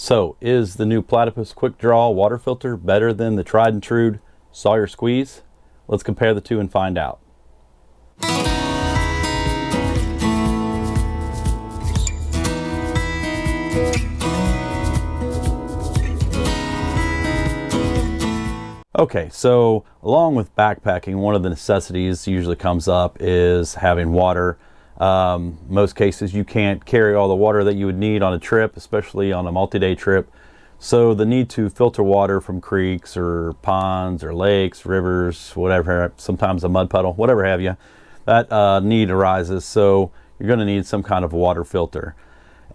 So, is the new Platypus Quick Draw water filter better than the tried and true Sawyer Squeeze? Let's compare the two and find out. Okay, so along with backpacking, one of the necessities usually comes up is having water. Most cases you can't carry all the water that you would need on a trip, especially on a multi-day trip. So the need to filter water from creeks or ponds or lakes, rivers, whatever, sometimes a mud puddle, whatever have you, that need arises. So you're going to need some kind of water filter.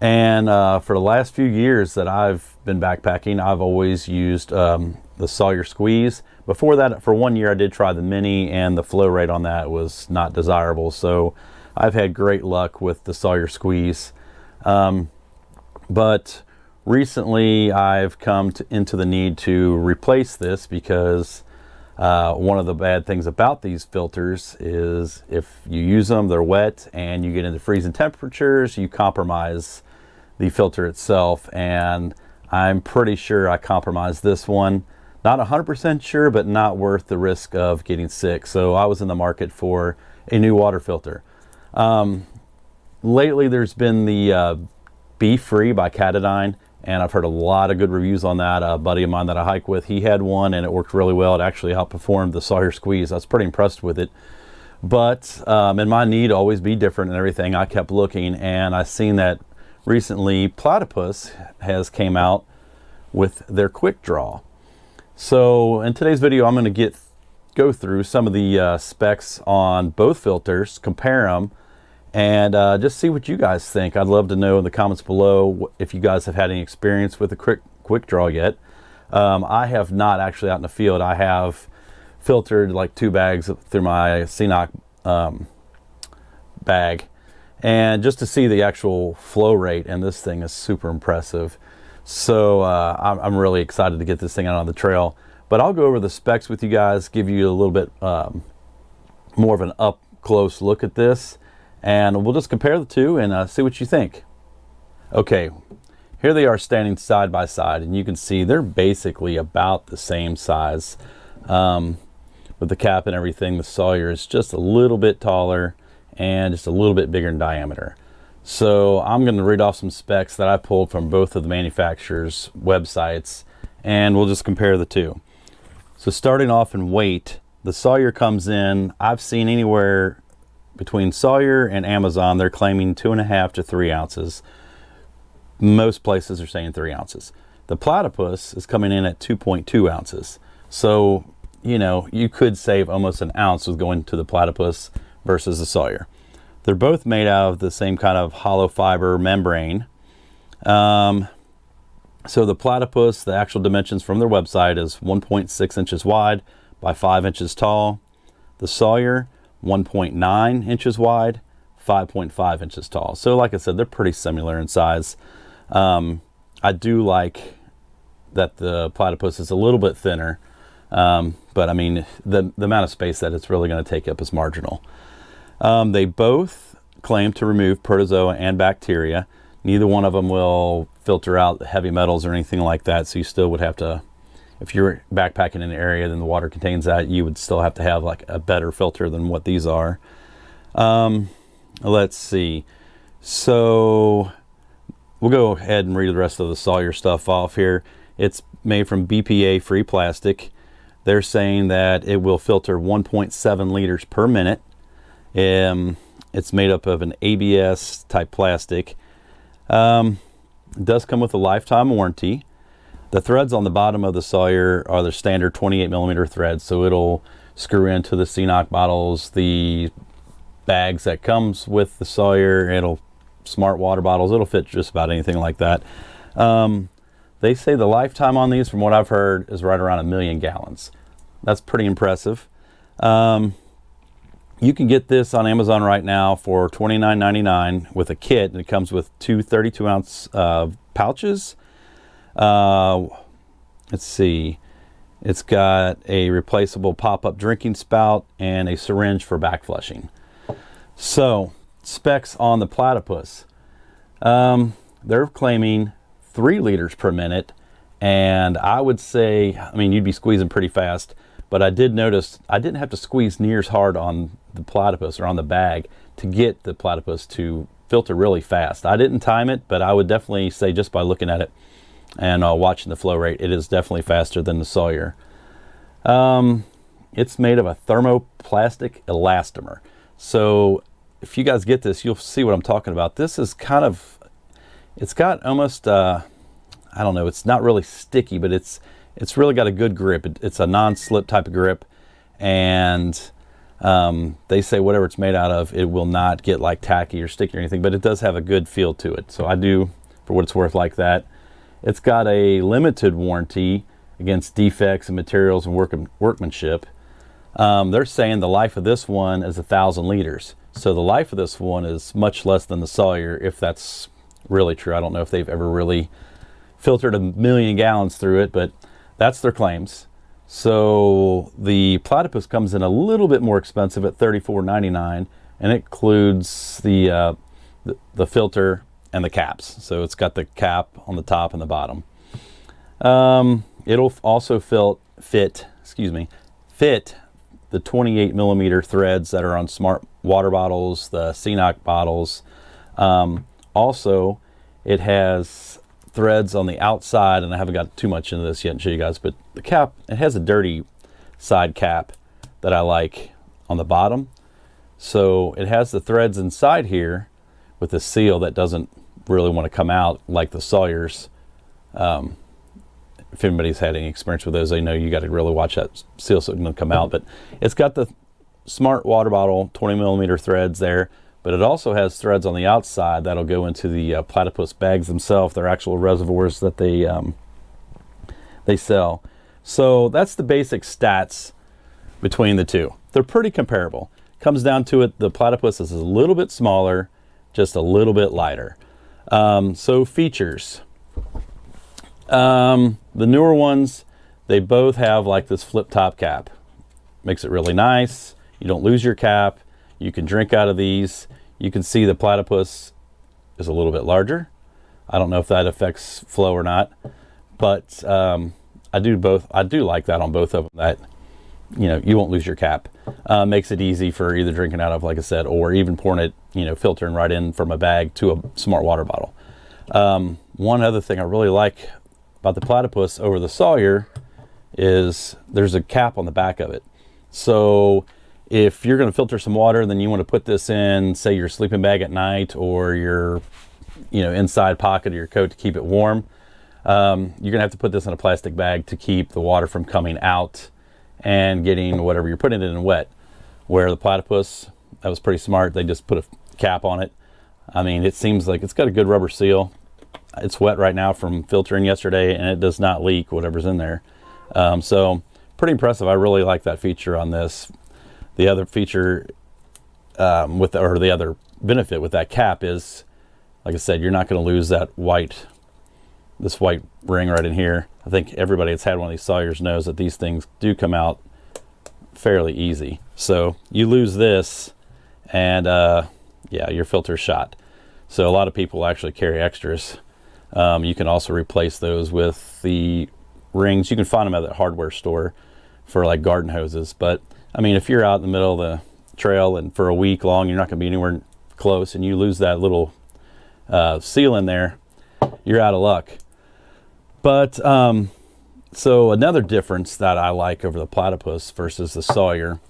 And for the last few years that I've been backpacking, I've always used the Sawyer Squeeze. Before that, for 1 year, I did try the mini, and the flow rate on that was not desirable. So I've had great luck with the Sawyer Squeeze. But recently, I've come into the need to replace this because one of the bad things about these filters is if you use them, they're wet, and you get into freezing temperatures, you compromise the filter itself. And I'm pretty sure I compromised this one. Not 100% sure, but not worth the risk of getting sick. So I was in the market for a new water filter. Lately, there's been the Be Free by Katadyn, and I've heard a lot of good reviews on that. A buddy of mine that I hike with, he had one, and it worked really well. It actually outperformed the Sawyer Squeeze. I was pretty impressed with it. But in my need to always be different and everything, I kept looking, and I seen that recently Platypus has came out with their Quick Draw. So in today's video, I'm going to go through some of the specs on both filters, compare them, and just see what you guys think. I'd love to know in the comments below if you guys have had any experience with the Quick Draw yet. I have not actually out in the field. I have filtered like 2 bags through my CNOC bag, and just to see the actual flow rate, and this thing is super impressive. So I'm really excited to get this thing out on the trail. But I'll go over the specs with you guys, give you a little bit more of an up-close look at this, and we'll just compare the two and see what you think. Okay, here they are standing side by side, and you can see they're basically about the same size. With the cap and everything, the Sawyer is just a little bit taller and just a little bit bigger in diameter. So I'm going to read off some specs that I pulled from both of the manufacturers' websites, and we'll just compare the two. So starting off in weight, the Sawyer comes in, I've seen anywhere between Sawyer and Amazon, they're claiming 2.5 to 3 ounces. Most places are saying 3 ounces. The Platypus is coming in at 2.2 ounces. So, you know, you could save almost an ounce with going to the Platypus versus the Sawyer. They're both made out of the same kind of hollow fiber membrane. So the Platypus, the actual dimensions from their website is 1.6 inches wide by 5 inches tall. The Sawyer, 1.9 inches wide, 5.5 inches tall. So like I said, they're pretty similar in size. I do like that the Platypus is a little bit thinner, but I mean, the amount of space that it's really going to take up is marginal. They both claim to remove protozoa and bacteria. Neither one of them will filter out heavy metals or anything like that, so you still would have to, if you're backpacking in an area then the water contains that, you would still have to have like a better filter than what these are. Let's see. So we'll go ahead and read the rest of the Sawyer stuff off here. It's made from BPA-free plastic. They're saying that it will filter 1.7 liters per minute. It's made up of an ABS type plastic. It does come with a lifetime warranty. The threads on the bottom of the Sawyer are the standard 28mm threads, so it'll screw into the CNOC bottles, the bags that comes with the Sawyer, it'll smart water bottles, it'll fit just about anything like that. They say the lifetime on these, from what I've heard, is right around 1 million gallons. That's pretty impressive. You can get this on Amazon right now for $29.99 with a kit, and it comes with 2 32-ounce pouches. Let's see. It's got a replaceable pop-up drinking spout and a syringe for back flushing. So, specs on the Platypus. They're claiming 3 liters per minute. And I would say, I mean, you'd be squeezing pretty fast, but I did notice I didn't have to squeeze near as hard on the platypus or on the bag to get the platypus to filter really fast. I didn't time it, but I would definitely say, just by looking at it and watching the flow rate, it is definitely faster than the Sawyer. It's made of a thermoplastic elastomer. So if you guys get this, you'll see what I'm talking about. This is kind of, it's got almost, I don't know, it's not really sticky, but it's really got a good grip. It's a non-slip type of grip, and they say whatever it's made out of, it will not get like tacky or sticky or anything, but it does have a good feel to it. So I do, for what it's worth, like that. It's got a limited warranty against defects in materials and workmanship. They're saying the life of this one is 1,000 liters. So the life of this one is much less than the Sawyer, if that's really true. I don't know if they've ever really filtered 1 million gallons through it, but that's their claims. So the Platypus comes in a little bit more expensive at $34.99, and it includes the filter and the caps. So it's got the cap on the top and the bottom. It'll also fit the 28 millimeter threads that are on smart water bottles, the CNOC bottles. Also, it has threads on the outside, and I haven't got too much into this yet and show you guys, but the cap, it has a dirty side cap that I like on the bottom. So it has the threads inside here with a seal that doesn't really want to come out like the Sawyers. If anybody's had any experience with those, they know you got to really watch that seal so it doesn't come out. But it's got the smart water bottle 20 millimeter threads there, but it also has threads on the outside that'll go into the platypus bags themselves. They're actual reservoirs that they sell. So that's the basic stats between the two. They're pretty comparable. Comes down to it, the platypus is a little bit smaller, just a little bit lighter. So features. The newer ones, they both have like this flip top cap. Makes it really nice. You don't lose your cap. You can drink out of these. You can see the platypus is a little bit larger. I don't know if that affects flow or not, but I do like that on both of them, that you won't lose your cap. Makes it easy for either drinking out of, like I said, or even pouring it, filtering right in from a bag to a smart water bottle. One other thing I really like about the platypus over the Sawyer is there's a cap on the back of it. So if you're going to filter some water and then you want to put this in, say, your sleeping bag at night, or your inside pocket of your coat to keep it warm, you're going to have to put this in a plastic bag to keep the water from coming out and getting whatever you're putting it in wet. Where the platypus, that was pretty smart. They just put a cap on it. I mean, it seems like it's got a good rubber seal. It's wet right now from filtering yesterday, and it does not leak whatever's in there. So pretty impressive. I really like that feature on this. The other feature the other benefit with that cap is, like I said, you're not going to lose this white ring right in here. I think everybody that's had one of these Sawyers knows that these things do come out fairly easy. So you lose this, and yeah, your filter's shot. So a lot of people actually carry extras. You can also replace those with the rings. You can find them at the hardware store for like garden hoses. But I mean, if you're out in the middle of the trail and for a week long, you're not going to be anywhere close, and you lose that little seal in there, you're out of luck. But so another difference that I like over the platypus versus the Sawyer,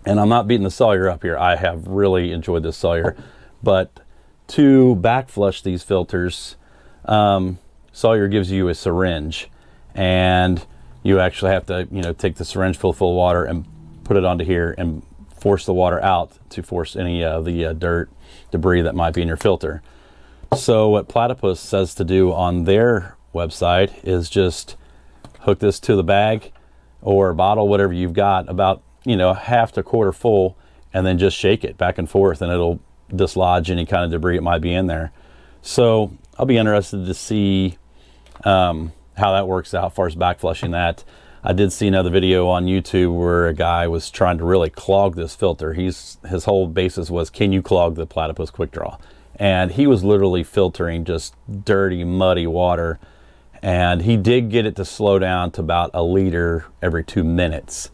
and I'm not beating the Sawyer up here, I have really enjoyed this Sawyer, but to back flush these filters, Sawyer gives you a syringe, and you actually have to take the syringe full of water and put it onto here and force the water out to force any of the dirt, debris that might be in your filter. So what Platypus says to do on their website is just hook this to the bag or bottle, whatever you've got, about half to a quarter full, and then just shake it back and forth, and it'll dislodge any kind of debris it might be in there. So I'll be interested to see how that works out as far as back flushing that. I did see another video on YouTube where a guy was trying to really clog this filter. His whole basis was, can you clog the Platypus Quick Draw? and he was literally filtering just dirty, muddy water. And he did get it to slow down to about a liter every 2 minutes.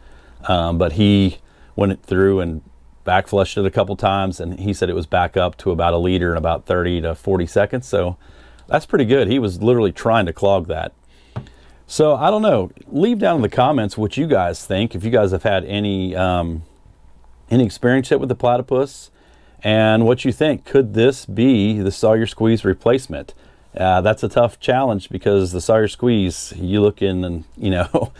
But he went through and back flushed it a couple times, and he said it was back up to about a liter in about 30 to 40 seconds. So that's pretty good. He was literally trying to clog that. So I don't know. Leave down in the comments what you guys think. If you guys have had any experience yet with the Platypus, and what you think. Could this be the Sawyer Squeeze replacement? That's a tough challenge, because the Sawyer Squeeze, you look in and, you know,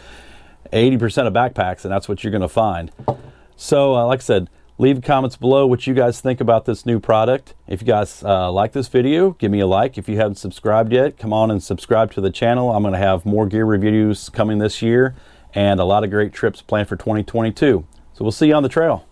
80% of backpacks, and that's what you're going to find. So like I said, leave comments below what you guys think about this new product. If you guys like this video, give me a like. If you haven't subscribed yet, come on and subscribe to the channel. I'm going to have more gear reviews coming this year, and a lot of great trips planned for 2022. So we'll see you on the trail.